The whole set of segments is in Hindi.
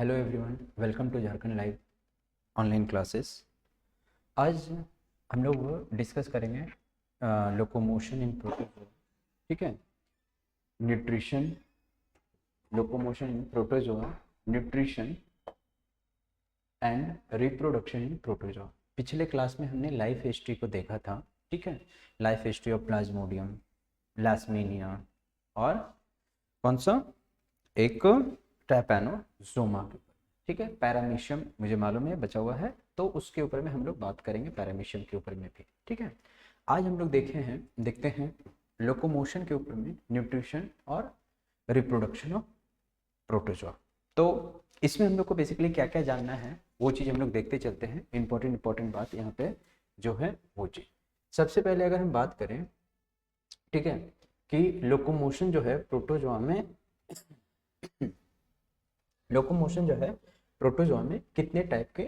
Hello everyone, welcome to Jharkhand live online classes. आज हम लोग डिस्कस करेंगे लोकोमोशन इन प्रोटोजोआ। ठीक है, nutrition, locomotion in protozoa, nutrition and reproduction in protozoa. पिछले क्लास में हमने लाइफ हिस्ट्री को देखा था। ठीक है, लाइफ हिस्ट्री ऑफ प्लाज्मोडियम, लास्मीनिया और कौन सा एक ट्रैपैनोजोमा के ऊपर। ठीक है, पैरामीशियम मुझे मालूम है बचा हुआ है, तो उसके ऊपर में हम लोग बात करेंगे, पैरामीशियम के ऊपर में भी। ठीक है, आज हम लोग देखते हैं लोकोमोशन के ऊपर में, न्यूट्रिशन और रिप्रोडक्शन ऑफ प्रोटोजोआ। तो इसमें हम लोग को बेसिकली क्या क्या जानना है वो चीज़ हम लोग देखते चलते हैं। इंपॉर्टेंट बात यहाँ पे जो है वो चीज़, सबसे पहले अगर हम बात करें, ठीक है, कि लोकोमोशन जो है प्रोटोजोआ में लोकोमोशन जो है प्रोटोजोआ में कितने टाइप के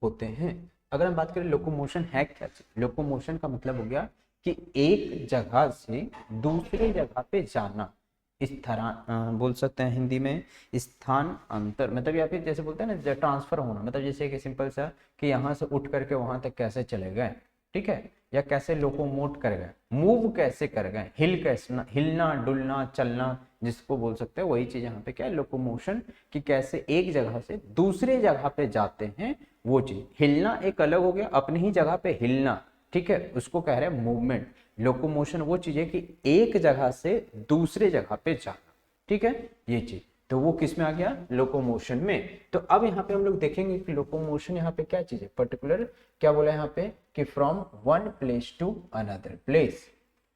होते हैं। अगर हम बात करें लोकोमोशन है क्या चीज, लोकोमोशन का मतलब हो गया कि एक जगह से दूसरी जगह पे जाना, इस तरह बोल सकते हैं हिंदी में स्थान अंतर, मतलब या फिर जैसे बोलते हैं ना ट्रांसफर होना, मतलब जैसे कि सिंपल सा कि यहाँ से उठ करके वहां तक कैसे चले गए। ठीक है, या कैसे लोकोमोट कर गए, मूव कैसे कर गए, हिलना डुलना चलना जिसको बोल सकते हैं, वही चीज यहाँ पे क्या है, लोकोमोशन, कि कैसे एक जगह से दूसरे जगह पे जाते हैं वो चीज। हिलना एक अलग हो गया, अपनी ही जगह पे हिलना, ठीक है, उसको कह रहे हैं मूवमेंट। लोकोमोशन वो चीज है कि एक जगह से दूसरे जगह पे जाना। ठीक है, ये चीज तो वो किस में आ गया, लोकोमोशन में। तो अब यहाँ पे हम लोग देखेंगे कि लोकोमोशन यहाँ पे क्या चीज है, पर्टिकुलर क्या बोला यहाँ पे कि from one place to another place.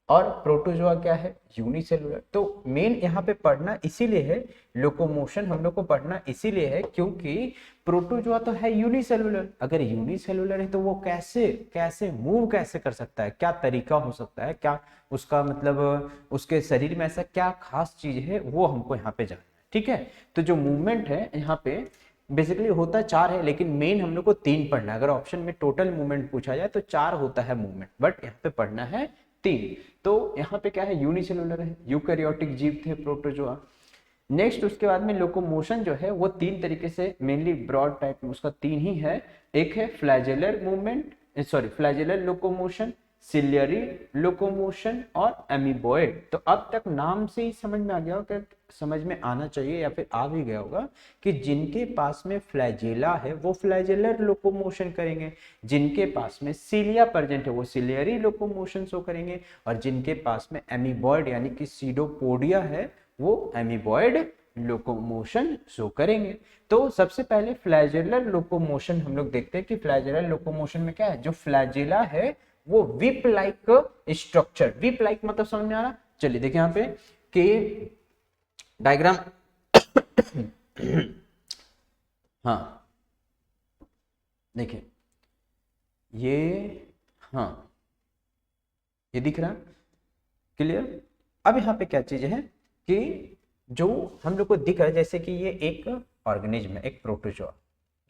और प्रोटोजोआ क्या है, यूनिसेलुलर। तो मेन यहाँ पे पढ़ना इसीलिए है, लोकोमोशन हम लोग को पढ़ना इसीलिए है क्योंकि प्रोटोजोआ तो है यूनिसेलुलर। अगर यूनिसेलुलर है तो वो कैसे कैसे मूव कैसे कर सकता है, क्या तरीका हो सकता है, क्या उसका मतलब उसके शरीर में ऐसा क्या खास चीज है, वो हमको यहाँ पे जानना है। ठीक है, तो जो मूवमेंट है यहाँ पे बेसिकली होता चार है, लेकिन मेन हम लोग को तीन पढ़ना है। अगर ऑप्शन में टोटल मूवमेंट पूछा जाए तो चार होता है मूवमेंट, बट यहाँ पे पढ़ना है तीन। तो यहाँ पे क्या है, यूनिसेलुलर है, यूकैरियोटिक जीव थे प्रोटोजोआ। नेक्स्ट उसके बाद में लोकोमोशन जो है वो तीन तरीके से, मेनली ब्रॉड टाइप में उसका तीन ही है। एक है flagellar movement, sorry flagellar locomotion, ciliary locomotion और एमीबॉयड। तो अब तक नाम से ही समझ में आ गया होगा, समझ में आना चाहिए या फिर आ भी गया होगा कि जिनके पास में फ्लैजेला है वो फ्लैजेलर लोकोमोशन करेंगे, जिनके पास में सिलिया प्रेजेंट है वो सिलियरी लोकोमोशन शो करेंगे, और जिनके पास में एमीबॉयड यानी कि सीडोपोडिया है वो एमीबॉयड लोकोमोशन शो करेंगे। तो सबसे पहले फ्लैजेलर लोकोमोशन हम लोग देखते हैं कि फ्लैजेलर लोकोमोशन में क्या है, जो फ्लैजेला है वो whip like structure, whip like मतलब समझ में आ रहा। चलिए देखिए यहाँ पे कि डायग्राम हाँ देखिए ये, हाँ ये दिख रहा क्लियर। अब यहाँ पे क्या चीज है कि जो हम लोग को दिख रहा है जैसे कि ये एक ऑर्गेनिज्म है, एक प्रोटोजोआ।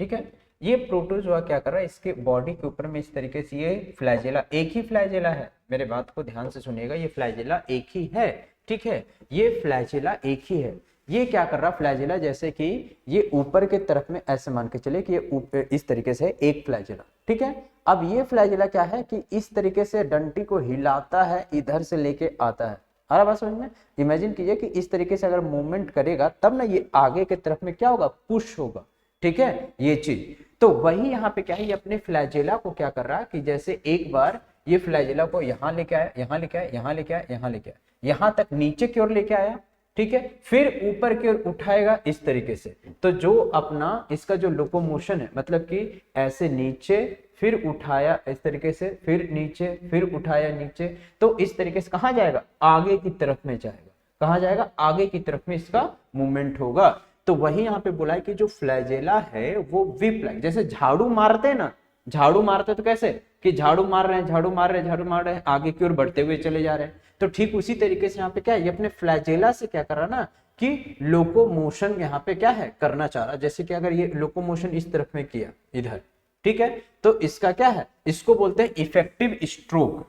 ठीक है, ये प्रोटोजोआ क्या कर रहा है, इसके बॉडी के ऊपर में इस तरीके से ये फ्लैजेला, एक ही फ्लैजेला है, मेरे बात को ध्यान से सुनिएगा, ये फ्लैजेला एक ही है। ठीक है, ये फ्लैजेला एक ही है। ये क्या कर रहा फ्लैजेला, जैसे कि ये ऊपर के तरफ में ऐसे मान के चले कि ये ऊपर इस तरीके से एक फ्लैजेला। ठीक है, अब ये फ्लैजेला क्या है कि इस तरीके से डंटी को हिलाता है, इधर से लेके आता है। आ रहा बात समझ में, इमेजिन कीजिए कि इस तरीके से अगर मूवमेंट करेगा तब ना ये आगे के तरफ में क्या होगा, पुश होगा। ठीक है, ये चीज तो वही यहाँ पे क्या है, ये अपने फ्लैजेला को क्या कर रहा है कि जैसे एक बार ये फ्लैजेला को यहाँ लेके आया, यहाँ लेके आया, यहाँ लेके आया, यहाँ लेके आया, यहाँ तक नीचे की ओर लेके आया। ठीक है, फिर ऊपर की ओर उठाएगा इस तरीके से। तो जो अपना इसका जो लोकोमोशन है, मतलब कि ऐसे नीचे फिर उठाया इस तरीके से, फिर नीचे फिर उठाया नीचे, तो इस तरीके से कहाँ जाएगा, आगे की तरफ में जाएगा। कहाँ जाएगा, आगे की तरफ में इसका मूवमेंट होगा। तो वही यहाँ पे बोला है कि जो फ्लैजेला है वो विप लाइक, जैसे झाड़ू मारते हैं ना, झाड़ू मारते तो कैसे कि झाड़ू मार रहे हैं, झाड़ू मार रहे हैं, झाड़ू मार रहे हैं, आगे की ओर बढ़ते हुए चले जा रहे हैं। तो ठीक उसी तरीके से यहाँ पे क्या है, ये अपने फ्लैजेला से क्या कर रहा ना कि लोकोमोशन यहाँ पे क्या है करना चाह रहा। जैसे कि अगर ये लोकोमोशन इस तरफ में किया इधर, ठीक है, तो इसका क्या है, इसको बोलते हैं इफेक्टिव स्ट्रोक।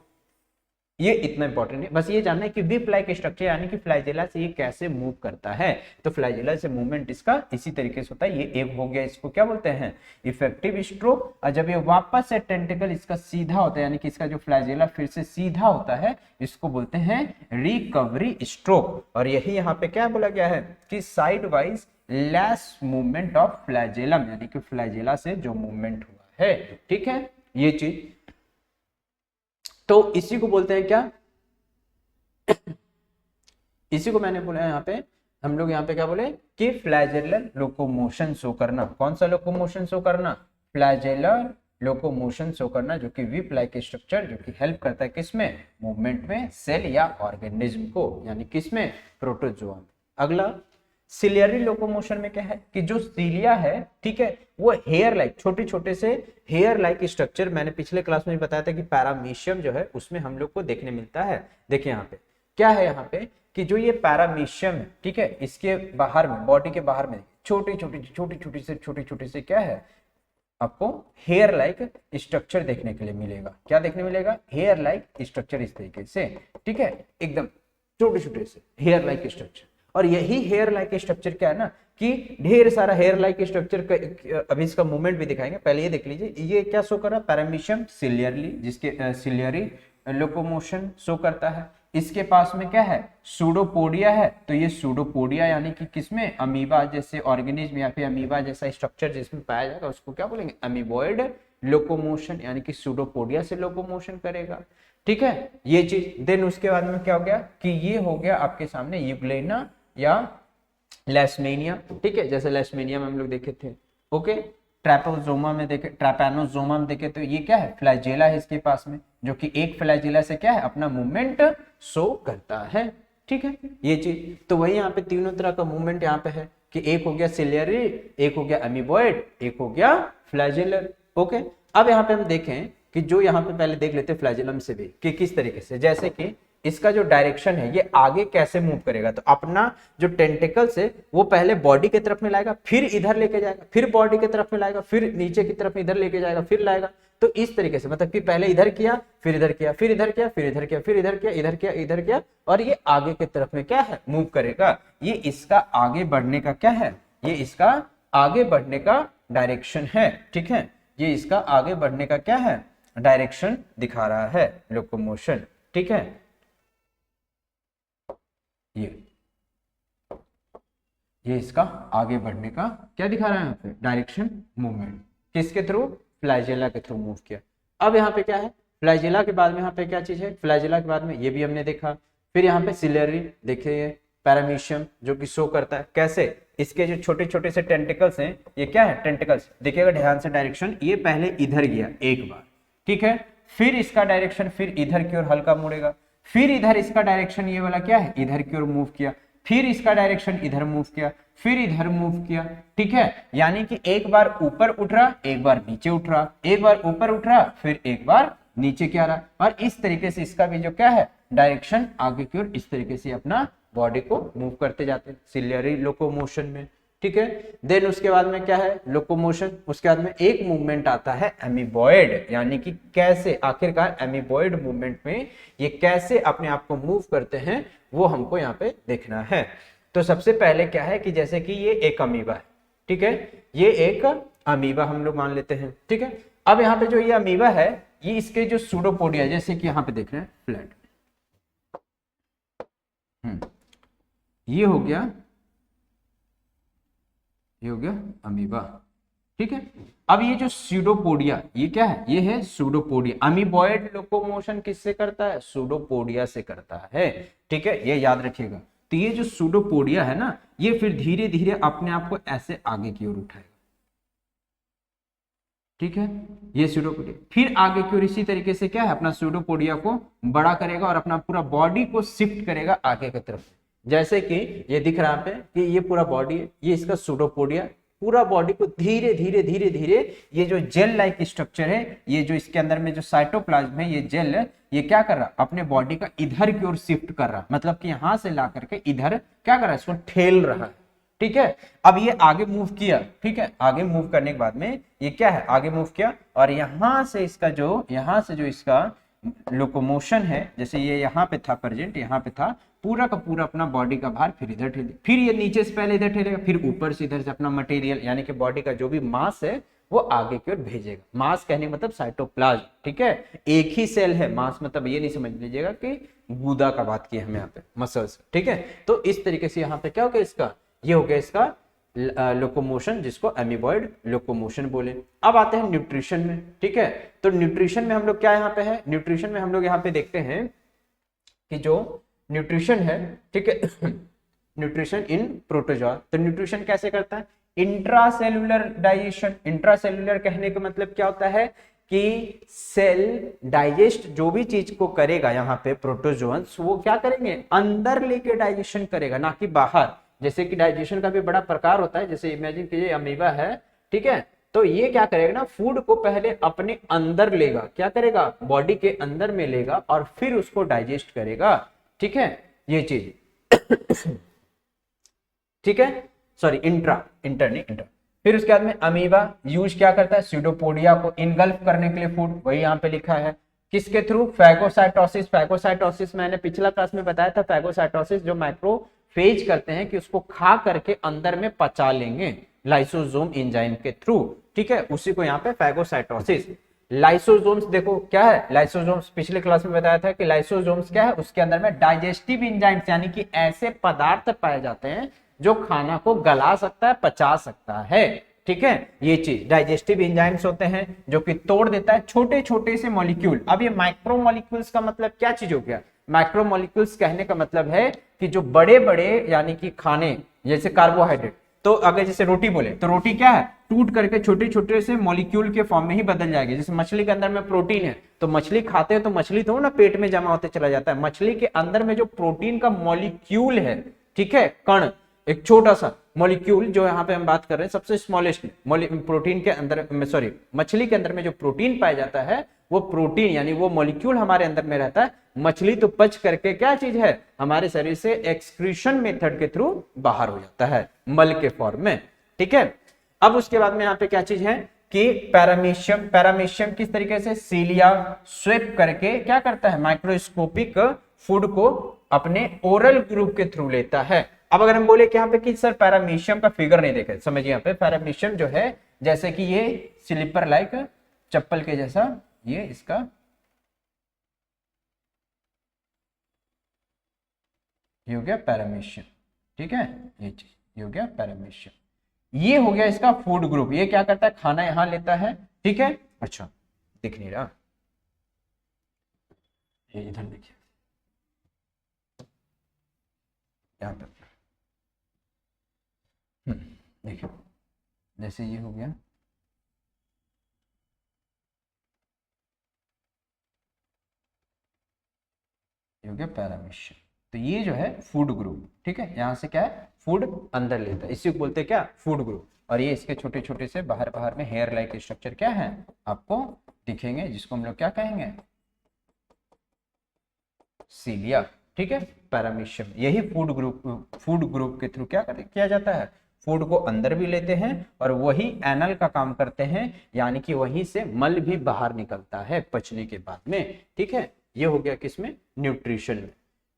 ये इतना इंपॉर्टेंट है, बस ये जानना है कि विप लाइक स्ट्रक्चर यानी कि फ्लैजेला से ये कैसे मूव करता है। तो फ्लैजेला से मूवमेंट इसका इसी तरीके से होता है। ये एक हो गया, इसको क्या बोलते हैं, इफेक्टिव स्ट्रोक। और जब ये वापस से टेंटिकल इसका सीधा होता है, यानी कि इसका जो फ्लैजेला फिर से सीधा होता है, इसको बोलते हैं रिकवरी स्ट्रोक। और यही यहाँ पे क्या बोला गया है कि side wise less movement of flagellum, यानी कि फ्लैजेला से जो मूवमेंट हुआ है, ठीक है, ये चीज। तो इसी को बोलते हैं क्या, इसी को मैंने बोला यहाँ पे, हम लोग यहाँ पे क्या बोले कि फ्लैजेलर लोकोमोशन शो करना। कौन सा लोकोमोशन शो करना, फ्लैजेलर लोकोमोशन शो करना, जो कि विप लाइक स्ट्रक्चर, जो कि हेल्प करता है किसमें, मूवमेंट में, सेल या ऑर्गेनिज्म को, यानी किसमें, प्रोटोजोआ। अगला सिलियरी लोकोमोशन में क्या है कि जो सिलिया है, ठीक है, वो हेयर लाइक, छोटे छोटे से हेयर लाइक स्ट्रक्चर, मैंने पिछले क्लास में बताया था कि पैरामीशियम जो है उसमें हम लोग को देखने मिलता है। देखिए यहाँ पे क्या है, यहाँ पे कि जो ये पैरामीशियम है, ठीक है, इसके बाहर में, बॉडी के बाहर में छोटी छोटी से क्या है, आपको हेयर लाइक स्ट्रक्चर देखने के लिए मिलेगा। क्या देखने मिलेगा, हेयर लाइक स्ट्रक्चर, इस तरीके से, ठीक है, एकदम छोटे से हेयर लाइक स्ट्रक्चर। और यही हेयर लाइक स्ट्रक्चर क्या है ना कि ढेर सारा हेयर लाइक स्ट्रक्चर, अभी इसका मूवमेंट भी दिखाएंगे, पहले ये देख लीजिए, ये क्या शो कर रहा है, पैरामीशियम सिलियरली, जिसके सिलियरी लोकोमोशन शो करता है। इसके पास में क्या है, सूडोपोडिया है, तो ये सूडोपोडिया यानी कि किसमें, अमीबा जैसे ऑर्गेनिज्म या फिर अमीबा जैसा स्ट्रक्चर जिसमें पाया जाएगा उसको क्या बोलेंगे, अमीबॉइड लोकोमोशन, यानी कि सूडोपोडिया से लोकोमोशन करेगा, ठीक है, ये चीज। देन उसके बाद में क्या हो गया कि ये हो गया आपके सामने यूग्लेना या लेशमेनिया, ठीक है, जैसे लेशमेनिया में हम लोग देखे थे, ओके। ट्रैपोजोमा में देखे, ट्रैपेनोजोमा में देखे तो ये क्या है, फ्लैजेला है इसके पास में, जो कि एक फ्लैजेला से क्या है, अपना मूवमेंट शो करता है, ठीक है, ये चीज। तो वही यहाँ पे तीनों तरह का मूवमेंट यहाँ पे है कि एक हो गया सिलियरी, एक हो गया अमीबॉइड, एक हो गया फ्लैजेलर, ओके। अब यहाँ पे हम देखें कि जो यहाँ पे पहले देख लेते हैं फ्लैजेलम से भी कि किस तरीके से, जैसे कि इसका जो डायरेक्शन है ये आगे कैसे मूव करेगा, तो अपना जो टेंटिकल्स है वो पहले बॉडी की तरफ में लाएगा, फिर इधर लेके जाएगा, फिर बॉडी की तरफ में लाएगा, फिर नीचे की तरफ इधर लेके जाएगा, फिर लाएगा। तो इस तरीके से, मतलब कि पहले इधर किया, फिर इधर किया, फिर इधर किया, फिर इधर किया, फिर इधर किया, इधर किया, इधर किया, और ये आगे की तरफ में क्या है, मूव करेगा। ये इसका आगे बढ़ने का क्या है, ये इसका आगे बढ़ने का डायरेक्शन है, ठीक है, ये इसका आगे बढ़ने का क्या है, डायरेक्शन दिखा रहा है, लोकोमोशन, ठीक है। ये इसका आगे बढ़ने का क्या दिखा रहा है यहाँ पे, डायरेक्शन, मूवमेंट, किसके थ्रू, फ्लैजेला के थ्रू मूव किया। अब यहाँ पे क्या है, फ्लैजेला के बाद में यहाँ पे क्या चीज है, फ्लैजेला के बाद में ये भी हमने देखा, फिर यहाँ पे सिलियरी देखिए, पैरामीशियम जो कि शो करता है कैसे, इसके जो छोटे छोटे से टेंटिकल्स हैं, ये क्या है, टेंटिकल्स, देखिएगा ध्यान से डायरेक्शन, ये पहले इधर गया एक बार, ठीक है, फिर इसका डायरेक्शन फिर इधर की ओर हल्का मुड़ेगा, फिर इधर इसका डायरेक्शन ये वाला क्या है, इधर की ओर मूव किया, फिर इसका डायरेक्शन इधर मूव किया, फिर इधर मूव किया, ठीक है, यानी कि एक बार ऊपर उठ रहा, एक बार नीचे उठ रहा, एक बार ऊपर उठ रहा, फिर एक बार नीचे क्या रहा, और इस तरीके से इसका भी जो क्या है, डायरेक्शन आगे की ओर इस तरीके से अपना बॉडी को मूव करते जाते हैं सिलियरी लोकोमोशन में, ठीक है। देन उसके बाद में क्या है, लोकोमोशन, उसके बाद में एक मूवमेंट आता है एमीबॉइड, यानी कि कैसे आखिरकार एमीबॉइड मूवमेंट में ये कैसे अपने आप को मूव करते हैं वो हमको यहाँ पे देखना है। तो सबसे पहले क्या है कि जैसे कि ये एक अमीबा है, ठीक है, ये एक अमीबा हम लोग मान लेते हैं, ठीक है। अब यहाँ पे जो ये अमीबा है, ये इसके जो सूडोपोडिया, जैसे कि यहाँ पे देख रहे हैं फ्लैट, ये हो गया अमीबा, ठीक है। अब ये जो सूडोपोडिया, ये क्या है, ये है सूडोपोडिया। अमीबॉइड लोकोमोशन किससे करता है, सूडोपोडिया से करता है, ठीक है, ये याद रखिएगा। तो ये जो सूडोपोडिया है ना, ये फिर धीरे धीरे अपने आप को ऐसे आगे की ओर उठाएगा, ठीक है, ये सूडोपोडिया फिर आगे की ओर इसी तरीके से क्या है, अपना सूडोपोडिया को बड़ा करेगा और अपना पूरा बॉडी को शिफ्ट करेगा आगे की तरफ। जैसे कि ये दिख रहा है कि ये पूरा बॉडी है, ये इसका सूडोपोडिया, पूरा बॉडी को धीरे धीरे धीरे धीरे ये जो जेल लाइक स्ट्रक्चर है, ये जो इसके अंदर में जो साइटोप्लाज्म है, ये जेल है, ये क्या कर रहा, अपने बॉडी का इधर की ओर शिफ्ट कर रहा, मतलब कि यहां से ला करके इधर क्या कर रहा है, इसको ठेल रहा है, ठीक है। अब ये आगे मूव किया, ठीक है, आगे मूव करने के बाद में ये क्या है, आगे मूव किया, और यहां से जो इसका लोकोमोशन है, जैसे ये यहाँ पे था प्रेजेंट, यहाँ पे था, पूरा का पूरा अपना बॉडी का भार फिर इधर ठेले, फिर ये नीचे से पहले इधर ठेलेगा, फिर ऊपर से इधर से अपना मटेरियल यानी कि बॉडी का जो भी मास है वो आगे की ओर भेजेगा। मास कहने का मतलब साइटोप्लाज्म, ठीक है, एक ही सेल है। मास मतलब ये नहीं समझ लीजिएगा कि गुदा का बात की हमें यहाँ पे, मसल्स, ठीक है। तो इस तरीके से यहाँ पे क्या हो गया इसका, ये हो गया इसका लोकोमोशन, जिसको एमीबॉइड लोकोमोशन बोले। अब आते हैं न्यूट्रिशन में, ठीक है। तो न्यूट्रिशन में हम लोग क्या यहाँ पे है, न्यूट्रिशन में हम लोग यहाँ पे देखते हैं कि जो न्यूट्रिशन है, ठीक है, न्यूट्रिशन इन प्रोटोजोआ। तो न्यूट्रिशन कैसे करता है, इंट्रासेलुलर डाइजेशन। इंट्रासेलुलर कहने का मतलब क्या होता है कि सेल डाइजेस्ट जो भी चीज को करेगा यहाँ पे प्रोटोजोन्स, वो क्या करेंगे, अंदर लेके डाइजेशन करेगा, ना कि बाहर। जैसे कि डाइजेशन का भी बड़ा प्रकार होता है, जैसे इमेजिन कीजिए अमीबा है, ठीक है, तो ये क्या करेगा ना, फूड को पहले अपने अंदर लेगा, क्या करेगा, बॉडी के अंदर में लेगा और फिर उसको डाइजेस्ट करेगा, ठीक है, ये चीज ठीक है, सॉरी इंटर नहीं इंटर। फिर उसके बाद में अमीबा यूज क्या करता है, स्यूडोपोडिया को इनगल्फ करने के लिए फूड, वही यहाँ पे लिखा है, किसके थ्रू, फैगोसाइटोसिस। फैगोसाइटोसिस मैंने पिछला क्लास में बताया था, फैगोसाइटोसिस जो माइक्रोफेज करते हैं कि उसको खा करके अंदर में पचा लेंगे लाइसोसोम एंजाइम के थ्रू, ठीक है, उसी को यहाँ पे फैगोसाइटोसिस। लाइसोसोम्स देखो क्या है, लाइसोसोम्स पिछले क्लास में बताया था कि लाइसोसोम्स क्या है, उसके अंदर में डाइजेस्टिव एंजाइम्स यानी कि ऐसे पदार्थ पाए जाते हैं जो खाना को गला सकता है, पचा सकता है, ठीक है, ये चीज डाइजेस्टिव एंजाइम्स होते हैं जो कि तोड़ देता है छोटे छोटे से मॉलिक्यूल। अब ये माइक्रो मॉलिक्यूल्स का मतलब क्या चीज हो गया, माइक्रो मॉलिक्यूल्स कहने का मतलब है कि जो बड़े बड़े यानी कि खाने, जैसे कार्बोहाइड्रेट, तो अगर जैसे रोटी बोले तो रोटी क्या है, टूट करके छोटे छोटे से मॉलिक्यूल के फॉर्म में ही बदल जाएगी। जैसे मछली के अंदर में प्रोटीन है, तो मछली खाते हैं तो मछली तो ना पेट में जमा होते चला जाता है, मछली के अंदर में जो प्रोटीन का मॉलिक्यूल है, ठीक है, कण, एक छोटा सा मॉलिक्यूल जो यहाँ पे हम बात कर रहे हैं, सबसे स्मॉलेस्ट प्रोटीन के अंदर, सॉरी मछली के अंदर में जो प्रोटीन पाया जाता है वो प्रोटीन यानी वो मॉलिक्यूल हमारे अंदर में रहता है। मछली तो पच करके क्या चीज है, हमारे शरीर से एक्सक्रीशन मेथड के थ्रू बाहर हो जाता है मल के फॉर्म में, ठीक है। अब उसके बाद में यहाँ पे क्या चीज है कि पैरामीशियम। पैरामीशियम किस तरीके से सीलिया स्वेप करके क्या करता है, माइक्रोस्कोपिक फूड को अपने ओरल ग्रुप के थ्रू लेता है। अब अगर हम बोले कि यहाँ पे कि सर पैरामीशियम का फिगर नहीं देखे, समझिए यहाँ पे पैरामीशियम जो है जैसे कि ये स्लीपर लाइक चप्पल के जैसा, ये इसका ये हो गया पैरामीशियम, ठीक है, ये चीज ये हो गया पैरामीशियम। ये हो गया इसका फूड ग्रुप, ये क्या करता है, खाना यहां लेता है, ठीक है। अच्छा दिख नहीं रहा, ये इधर देखिए, यहाँ पे देखिए, जैसे ये हो गया, ये हो गया पैरामीशियम। तो ये जो है फूड ग्रुप, ठीक है, यहाँ से क्या है, फूड अंदर लेता है, इसी को बोलते हैं क्या, फूड ग्रुप। और ये इसके छोटे छोटे से बाहर बाहर में हेयर लाइक स्ट्रक्चर क्या है आपको दिखेंगे, जिसको हम लोग क्या कहेंगे, सीलिया, ठीक है, पैरामीशियम। यही फूड ग्रुप के थ्रू क्या किया जाता है, फूड को अंदर भी लेते हैं और वही एनल का काम करते हैं, यानी कि वहीं से मल भी बाहर निकलता है पचने के बाद में, ठीक है। ये हो गया किसमें, न्यूट्रिशन में,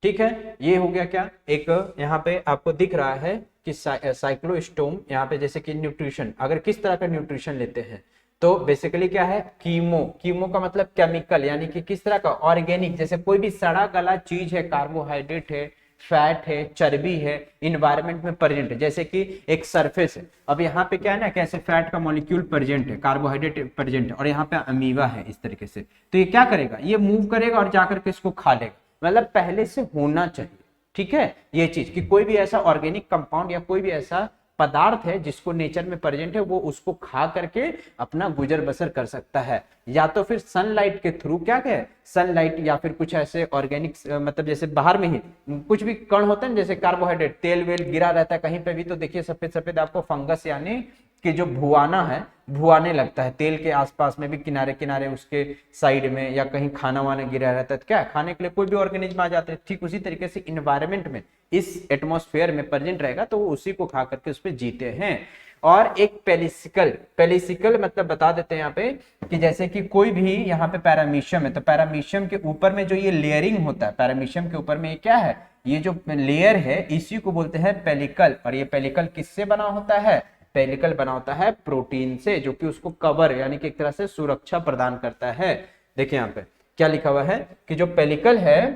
ठीक है। ये हो गया क्या, एक यहाँ पे आपको दिख रहा है कि साइक्लोस्टोम, यहाँ पे जैसे कि न्यूट्रिशन, अगर किस तरह का न्यूट्रिशन लेते हैं तो बेसिकली क्या है, कीमो का मतलब केमिकल, यानी कि किस तरह का, ऑर्गेनिक, जैसे कोई भी सड़ा गला चीज है, कार्बोहाइड्रेट है, फैट है, चर्बी है, इन्वायरमेंट में प्रेजेंट है, जैसे कि एक सरफेस है, अब यहाँ पे क्या है ना, कैसे फैट का मॉलिक्यूल प्रेजेंट है, कार्बोहाइड्रेट प्रेजेंट है और यहाँ पे अमीबा है इस तरीके से, तो ये क्या करेगा, ये मूव करेगा और जाकर के इसको खा लेगा, मतलब पहले से होना चाहिए, ठीक है, ये चीज कि कोई भी ऐसा ऑर्गेनिक कंपाउंड या कोई भी ऐसा पदार्थ है जिसको नेचर में प्रेजेंट है, वो उसको खा करके अपना गुजर बसर कर सकता है, या तो फिर सनलाइट के थ्रू, क्या है, सनलाइट, या फिर कुछ ऐसे ऑर्गेनिक मतलब जैसे बाहर में ही कुछ भी कण होते हैं, जैसे कार्बोहाइड्रेट, तेल वेल गिरा रहता है कहीं पे भी, तो देखिए सफेद सफेद आपको फंगस यानी कि जो भुआना है, भुआने लगता है तेल के आसपास में भी, किनारे किनारे उसके साइड में, या कहीं खाना वाना गिरा रहता है तो क्या खाने के लिए कोई भी ऑर्गेनिज्म आ जाते हैं, ठीक उसी तरीके से इन्वायरमेंट में, इस एटमॉस्फेयर में प्रेजेंट रहेगा तो वो उसी को खा करके उस पर जीते हैं। और एक पेलिसिकल। पेलिसिकल मतलब बता देते हैं यहाँ पे कि जैसे कि कोई भी यहाँ पे पैरामीशियम है, तो पैरामीशियम के ऊपर में जो ये लेयरिंग होता है, पैरामीशियम के ऊपर में ये क्या है, ये जो लेयर है इसी को बोलते हैं पेलिकल। और ये पेलिकल किससे बना होता है, पेलिकल बना होता है प्रोटीन से, जो कि उसको कवर यानी कि एक तरह से सुरक्षा प्रदान करता है। देखिए यहाँ पे क्या लिखा हुआ है कि जो पेलिकल है,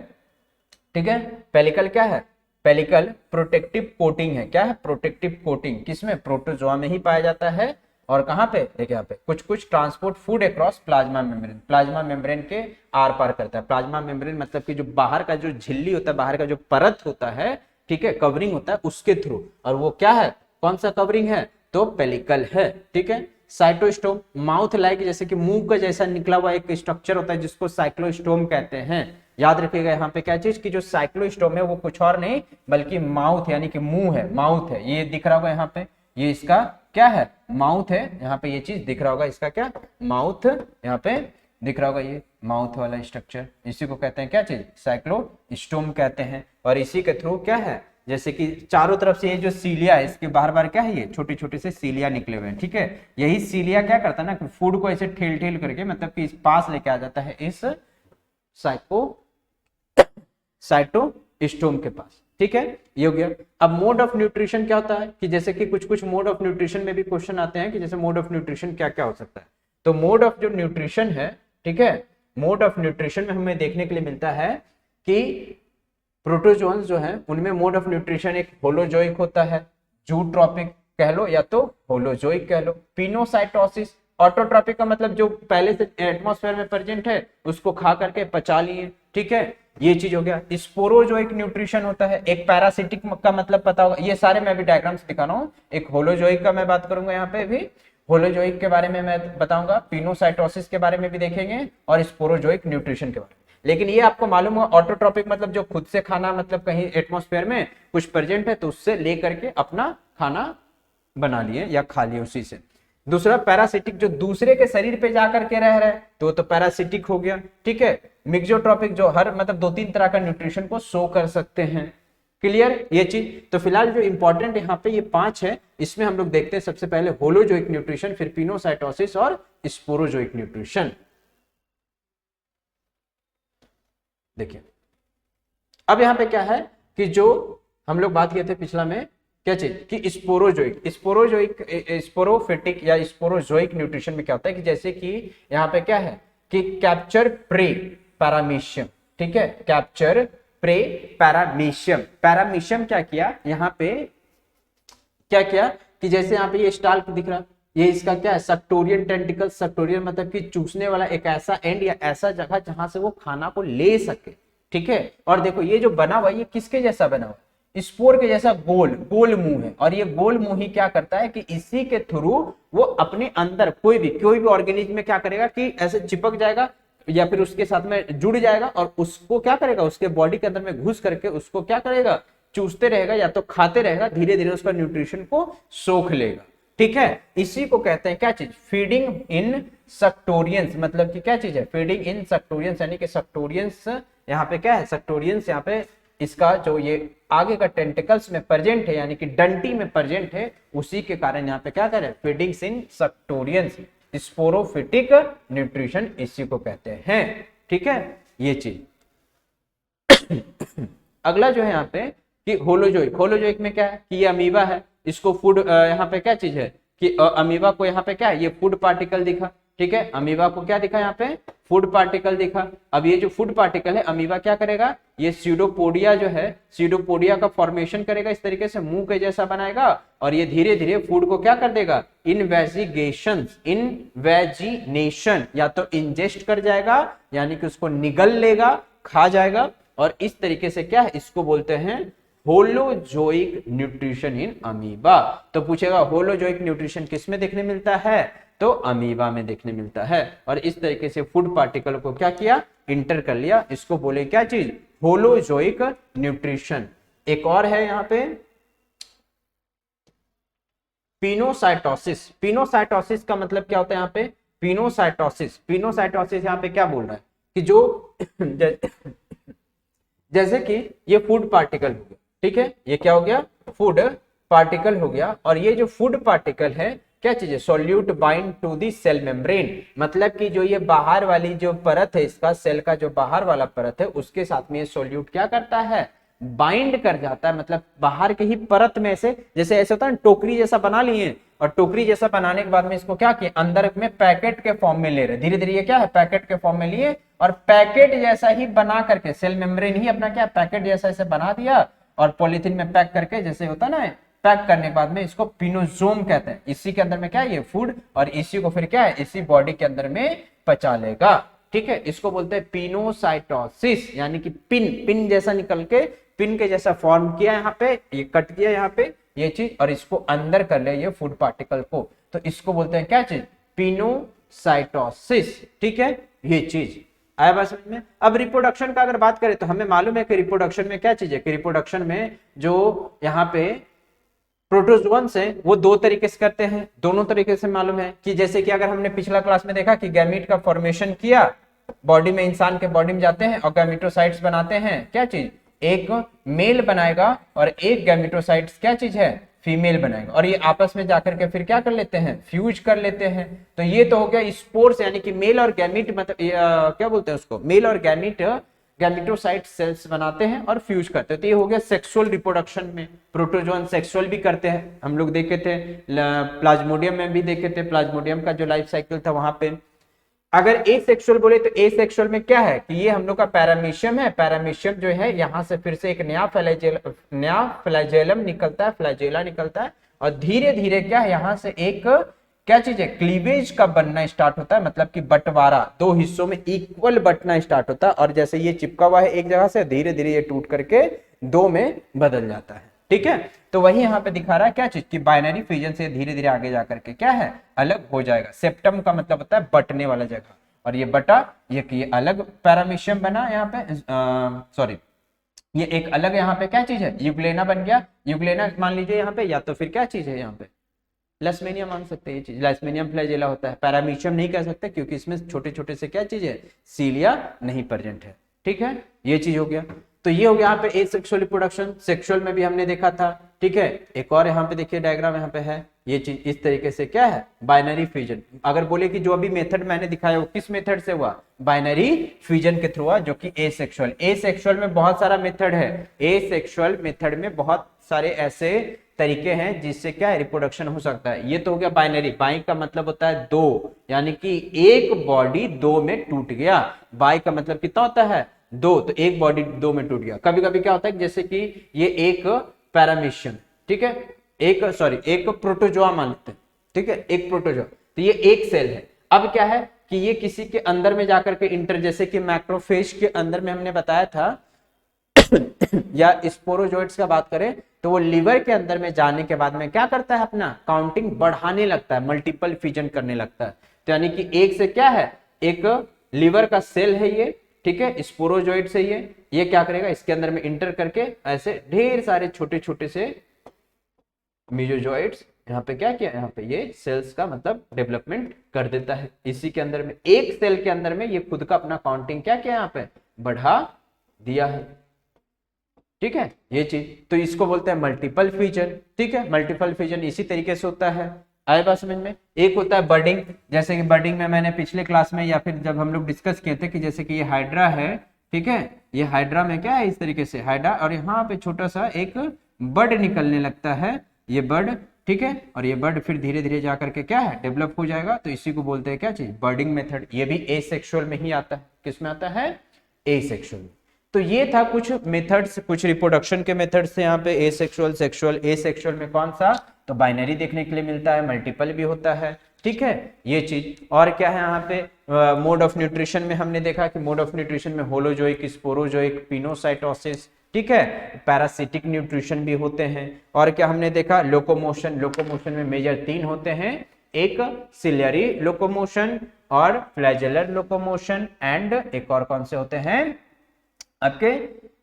ठीक है, पेलिकल क्या है, पेलिकल प्रोटेक्टिव कोटिंग है। क्या है, प्रोटेक्टिव कोटिंग, किसमें, प्रोटोजोआ में ही पाया जाता है। और कहां पे, देखिए यहाँ पे कुछ कुछ transport food across plasma membrane, plasma membrane के आर पार करता है। प्लाज्मा मेम्ब्रेन मतलब कि जो बाहर का जो झिल्ली होता है, बाहर का जो परत होता है, ठीक है, कवरिंग होता है उसके थ्रू। और वो क्या है, कौन सा कवरिंग है, तो पेलिकल है, ठीक है। साइटोस्टोम, माउथ लाइक, जैसे कि मुंह का जैसा निकला हुआ एक स्ट्रक्चर होता है जिसको साइक्लोस्टोम कहते हैं। याद रखिएगा यहाँ पे क्या चीज की जो साइक्लोस्टोम है वो कुछ और नहीं बल्कि माउथ यानी कि मुंह है, माउथ है। ये दिख रहा होगा यहाँ पे, ये इसका क्या है, माउथ है। यहाँ पे ये चीज दिख रहा होगा, इसका क्या, माउथ, यहाँ पे दिख रहा होगा ये माउथ वाला स्ट्रक्चर, इसी को कहते हैं क्या चीज, साइक्लोस्टोम कहते हैं। और इसी के थ्रू क्या है, जैसे कि चारों तरफ से ये जो सीलिया है इसके बाहर बाहर क्या है, ये छोटे छोटे से सीलिया निकले हुए हैं, ठीक है। यही सीलिया क्या करता है ना, फूड को ऐसे ठेल ठेल करके मतलब कि इस पास लेके आ जाता है इस साइटोस्टोम के पास, ठीक है, ये हो गया। अब मोड ऑफ न्यूट्रिशन क्या होता है कि जैसे कि कुछ कुछ मोड ऑफ न्यूट्रिशन में भी क्वेश्चन आते हैं कि जैसे मोड ऑफ न्यूट्रिशन क्या क्या हो सकता है। तो मोड ऑफ जो न्यूट्रिशन है, ठीक है, मोड ऑफ न्यूट्रिशन में हमें देखने के लिए मिलता है कि प्रोटोजोन्स जो है उनमें मोड ऑफ न्यूट्रिशन एक होलोजोइक होता है, जूट्रॉपिक कह लो या तो होलोजोइक कह लो। पिनोसाइटोसिस, ऑटोट्रॉपिक का मतलब जो पहले से एटमॉस्फेयर में प्रेजेंट है उसको खा करके पचा लिए, ठीक है, ये चीज हो गया। स्पोरोजोइक न्यूट्रिशन होता है। एक पैरासिटिक का मतलब पता होगा, ये सारे मैं भी डायग्राम्स दिखा रहा हूँ। एक होलोजोइक का मैं बात करूंगा, यहाँ पे भी होलोजोइक के बारे में मैं बताऊंगा, पिनोसाइटोसिस के बारे में भी देखेंगे और स्पोरोजोइक न्यूट्रिशन के बारे में। लेकिन ये आपको मालूम हो ऑटोट्रॉपिक मतलब जो खुद से खाना, मतलब कहीं एटमॉस्फेयर में कुछ प्रेजेंट है तो उससे लेकर के अपना खाना बना लिए या खा लिए उसी से। दूसरा पैरासिटिक, जो दूसरे के शरीर पे जाकर के रह रहे तो पैरासिटिक हो गया, ठीक है। मिक्सोट्रॉपिक जो हर मतलब दो तीन तरह का न्यूट्रिशन को शो कर सकते हैं। क्लियर ये चीज। तो फिलहाल जो इंपॉर्टेंट यहाँ पे ये 5 है, इसमें हम लोग देखते हैं सबसे पहले होलोजोइक न्यूट्रिशन, फिर पिनोसाइटोसिस और स्पोरोजोइक न्यूट्रिशन। देखिए अब यहाँ पे क्या है कि जो हम लोग बात किए थे पिछला में क्या चीज कि स्पोरोफिटिक या स्पोरोजोइक न्यूट्रिशन में क्या होता है कि जैसे कि यहाँ पे क्या है कि कैप्चर प्रे पैरामीशियम, ठीक है, कैप्चर प्रे पैरामीशियम। पैरामीशियम क्या किया यहाँ पे, क्या किया कि जैसे यहाँ पे ये स्टाल्क दिख रहा, ये इसका क्या है, सक्टोरियल टेंटिकल। सक्टोरियल मतलब कि चूसने वाला एक ऐसा एंड या ऐसा जगह जहां से वो खाना को ले सके, ठीक है। और देखो ये जो बना हुआ ये किसके जैसा बना हुआ, स्पोर के जैसा गोल गोल मुंह है। और ये गोल मुंह ही क्या करता है कि इसी के थ्रू वो अपने अंदर कोई भी ऑर्गेनिज्म में क्या करेगा कि ऐसे चिपक जाएगा या फिर उसके साथ में जुड़ जाएगा और उसको क्या करेगा, उसके बॉडी के अंदर में घुस करके उसको क्या करेगा, चूसते रहेगा या तो खाते रहेगा, धीरे धीरे उसका न्यूट्रिशन को सोख लेगा, ठीक है। इसी को कहते हैं क्या चीज, फीडिंग इन सक्टोरियंस। मतलब कि क्या चीज है, फीडिंग इन सक्टोरियंस, यानी कि सक्टोरियंस यहाँ पे क्या है, सक्टोरियंस यहाँ पे इसका जो ये आगे का टेंटिकल्स में प्रेजेंट है यानी कि डंटी में प्रेजेंट है, उसी के कारण यहाँ पे क्या कर रहे हैं, फीडिंग्स इन सक्टोरियंस, स्पोरोफिटिक न्यूट्रिशन इसी को कहते हैं, ठीक है, ये चीज। अगला जो है यहाँ पे कि होलोजोइक। होलोजोइक में क्या है कि ये अमीबा है, इसको फूड यहाँ पे क्या चीज है कि अमीबा को यहाँ पे क्या है, ये फूड पार्टिकल दिखा, ठीक है, अमीबा को क्या दिखा यहाँ पे, फूड पार्टिकल दिखा। अब ये जो फूड पार्टिकल है अमीबा क्या करेगा, ये सीडोपोडिया जो है, सीडोपोडिया का फॉर्मेशन करेगा, इस तरीके से मुंह के जैसा बनाएगा और ये धीरे धीरे फूड को क्या कर देगा, इनवेजिनेशन या तो इंजेस्ट कर जाएगा यानी कि उसको निगल लेगा, खा जाएगा। और इस तरीके से क्या है, इसको बोलते हैं होलोजोइक न्यूट्रिशन इन अमीबा। तो पूछेगा होलोजोइक न्यूट्रिशन किस में देखने मिलता है, तो अमीबा में देखने मिलता है। और इस तरीके से फूड पार्टिकल को क्या किया, इंटर कर लिया, इसको बोले क्या चीज, होलोजोइक न्यूट्रिशन। एक और है यहाँ पे पिनोसाइटोसिस। पिनोसाइटोसिस का मतलब क्या होता है यहाँ पे, पिनोसाइटोसिस यहाँ पे क्या बोल रहा है कि जो जैसे कि ये फूड पार्टिकल हो गया, ठीक है, ये क्या हो गया, फूड पार्टिकल हो गया, और ये जो फूड पार्टिकल है क्या चीज है, solute bind to the cell membrane, मतलब कि जो ये बाहर वाली जो परत है इसका, सेल का जो बाहर वाला परत है उसके साथ में ये सोल्यूट क्या करता है, बाइंड कर जाता है, मतलब बाहर के ही परत में से, जैसे ऐसे होता है टोकरी जैसा बना लिए, और टोकरी जैसा बनाने के बाद में इसको क्या किया, अंदर में पैकेट के फॉर्म में ले रहे, धीरे धीरे ये क्या है पैकेट के फॉर्म में लिए, और पैकेट जैसा ही बना करके सेल मेम्ब्रेन ही अपना क्या पैकेट जैसा इसे बना दिया, और पॉलिथीन में पैक करके, जैसे होता है ना पैक करने के बाद में इसको पिनोसोम कहते हैं, इसी के अंदर में क्या है ये फूड, और इसी को फिर क्या है इसी बॉडी के अंदर में पचा लेगा, ठीक है। इसको बोलते हैं पिनोसाइटोसिस, यानी कि पिन जैसा निकल के पिन के जैसा फॉर्म किया, यहाँ पे ये कट किया यहाँ पे ये चीज, और इसको अंदर कर ले ये फूड पार्टिकल को, तो इसको बोलते हैं क्या चीज, पिनोसाइटोसिस, ठीक है ये चीज आया बात समझ में। अब रिप्रोडक्शन का अगर बात करें तो हमें मालूम है कि रिप्रोडक्शन में क्या चीज है, कि रिप्रोडक्शन में जो यहाँ पे प्रोटोजोअन्स है वो दो तरीके से करते हैं, दोनों तरीके से मालूम है, कि जैसे कि अगर हमने पिछला क्लास में देखा कि गैमीट का फॉर्मेशन किया, बॉडी में इंसान के बॉडी में जाते हैं और गैमेटोसाइट्स बनाते हैं, क्या चीज एक मेल बनाएगा और एक गैमेटोसाइट्स क्या चीज है फीमेल बनाएगा, और ये आपस में जाकर के फिर क्या कर लेते हैं फ्यूज कर लेते हैं, तो ये तो हो गया स्पोर्स, यानी कि मेल और गैमीट, मतलब क्या बोलते हैं उसको, मेल और गैमेटोसाइट सेल्स बनाते हैं और फ्यूज करते हैं, तो ये हो गया सेक्सुअल रिप्रोडक्शन में। प्रोटोजोन सेक्सुअल भी करते हैं, हम लोग देखे थे प्लाज्मोडियम में भी देखे थे, प्लाज्मोडियम का जो लाइफ साइकिल था वहां पे। अगर ए सेक्सुअल बोले तो ए सेक्सुअल में क्या है कि ये हम लोग का पैरामीशियम है, पैरामीशियम जो है यहाँ से फिर से एक नया फ्लैजेलम निकलता है, फ्लैजेला निकलता है, और धीरे धीरे क्या है यहाँ से एक क्या चीज है क्लीवेज का बनना स्टार्ट होता है, मतलब कि बंटवारा, दो हिस्सों में इक्वल बंटना स्टार्ट होता है, और जैसे ये चिपका हुआ है एक जगह से, धीरे धीरे ये टूट करके दो में बदल जाता है, ठीक है। तो वही यहाँ पे दिखा रहा है क्या चीज की बाइनरी फ्यूजन से धीरे धीरे आगे जाकर के क्या है अलग हो जाएगा। सेप्टम का मतलब होता है बटने वाला जगह, और ये बटा ये अलग पैरामीशियम बना यहाँ पे, सॉरी ये एक अलग यहाँ पे क्या चीज है यूग्लेना बन गया, यूग्लेना मान लीजिए यहाँ पे, या तो फिर क्या चीज है यहाँ पे लैस्मेनिया मान सकते हैं, ये चीज लैस्मेनियम फ्लैजेला होता है, पैरामीशियम नहीं कह सकते क्योंकि इसमें छोटे छोटे से क्या चीज है सीलिया नहीं प्रेजेंट है, ठीक है ये चीज हो गया। तो ये हो गया यहाँ पे एसेक्सुअल रिप्रोडक्शन, सेक्सुअल में भी हमने देखा था, ठीक है। एक और यहाँ पे देखिए डायग्राम यहाँ पे है, ये चीज इस तरीके से क्या है बाइनरी फ्यूजन। अगर बोले कि जो अभी मेथड मैंने दिखाया वो किस मेथड से हुआ, बाइनरी फ्यूजन के थ्रू हुआ, जो कि एसेक्सुअल। एसेक्सुअल में बहुत सारा मेथड है, एसेक्सुअल मेथड में बहुत सारे ऐसे तरीके हैं जिससे क्या है रिप्रोडक्शन हो सकता है। ये तो हो गया बाइनरी, बाई का मतलब होता है दो, यानी कि एक बॉडी दो में टूट गया, बाई का मतलब कितना होता है दो, तो एक बॉडी दो में टूट गया। कभी कभी क्या होता है जैसे कि ये एक पैरामीशियम, ठीक है, एक प्रोटोजोआ मान लेते हैं, ठीक है, एक प्रोटोजोआ, तो ये एक सेल है। अब क्या है कि ये किसी के अंदर में जाकर के इंटर, जैसे कि मैक्रोफेज के अंदर में हमने बताया था या स्पोरोजोइट्स का बात करें तो वो लिवर के अंदर में जाने के बाद में क्या करता है अपना काउंटिंग बढ़ाने लगता है, मल्टीपल फ्यूजन करने लगता है। तो यानी कि एक से क्या है एक लिवर का सेल है ये, ठीक है, स्पोरोजोइट से ये क्या करेगा इसके अंदर में इंटर करके ऐसे ढेर सारे छोटे छोटे से मेसोजोइट्स यहाँ पे क्या किया, यहाँ पे ये सेल्स का मतलब डेवलपमेंट कर देता है। इसी के अंदर में एक सेल के अंदर में ये खुद का अपना काउंटिंग क्या किया यहाँ पे बढ़ा दिया है, ठीक है ये चीज। तो इसको बोलते हैं मल्टीपल फ्यूजन, ठीक है, मल्टीपल फ्यूजन इसी तरीके से होता है। आए बात समझ में। एक होता है बर्डिंग, जैसे कि बर्डिंग में मैंने पिछले क्लास में या फिर जब हम लोग डिस्कस किए थे कि जैसे कि ये हाइड्रा है, ठीक है, ये हाइड्रा में क्या है इस तरीके से हाइड्रा, और यहाँ पे छोटा सा एक बर्ड निकलने लगता है, ये बर्ड, ठीक है, और ये बर्ड फिर धीरे धीरे जाकर के क्या है डेवलप हो जाएगा। तो इसी को बोलते हैं क्या चीज बर्डिंग मेथड। ये भी एसेक्सुअल में ही आता है, किस में आता है एसेक्सुअल। तो ये था कुछ मेथड्स, कुछ रिप्रोडक्शन के मेथड्स थे यहाँ पे एसेक्सुअल, सेक्सुअल। एसेक्सुअल में कौन सा तो बाइनरी देखने के लिए मिलता है, मल्टीपल भी होता है, ठीक है ये चीज। और क्या है यहाँ पे मोड ऑफ न्यूट्रिशन में हमने देखा कि मोड ऑफ न्यूट्रिशन में होलोजोइक, स्पोरोजोइक, पिनोसाइटोसिस, ठीक है, पैरासिटिक न्यूट्रिशन भी होते हैं। और क्या हमने देखा लोकोमोशन, लोकोमोशन में मेजर 3 होते हैं, एक सिलियरी लोकोमोशन और फ्लैजेलर लोकोमोशन एंड एक और कौन से होते हैं आपके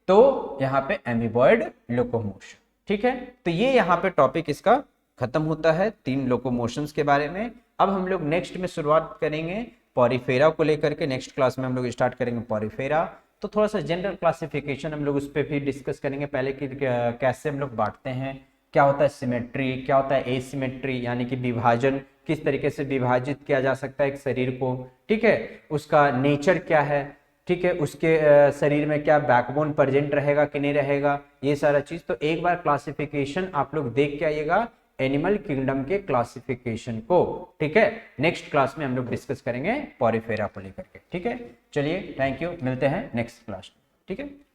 तो यहाँ पे एमीबॉयड लोकोमोशन, ठीक है। तो ये यहाँ पे टॉपिक इसका खत्म होता है 3 लोकोमोशंस के बारे में। अब हम लोग नेक्स्ट में शुरुआत करेंगे पॉरीफेरा को लेकर के, नेक्स्ट क्लास में हम लोग स्टार्ट करेंगे पॉरीफेरा। तो थोड़ा सा जनरल क्लासिफिकेशन हम लोग उस पर भी डिस्कस करेंगे, पहले कि कैसे हम लोग बांटते हैं क्या होता है सिमेट्री, क्या होता है एसिमेट्री, यानी कि विभाजन, किस तरीके से विभाजित किया जा सकता है एक शरीर को, ठीक है, उसका नेचर क्या है, ठीक है, उसके शरीर में क्या बैकबोन प्रेजेंट रहेगा कि नहीं रहेगा, ये सारा चीज। तो एक बार क्लासिफिकेशन आप लोग देख के आइएगा एनिमल किंगडम के क्लासिफिकेशन को, ठीक है। नेक्स्ट क्लास में हम लोग डिस्कस करेंगे पॉरीफेरा को लेकर के, ठीक है। चलिए थैंक यू, मिलते हैं नेक्स्ट क्लास में, ठीक है।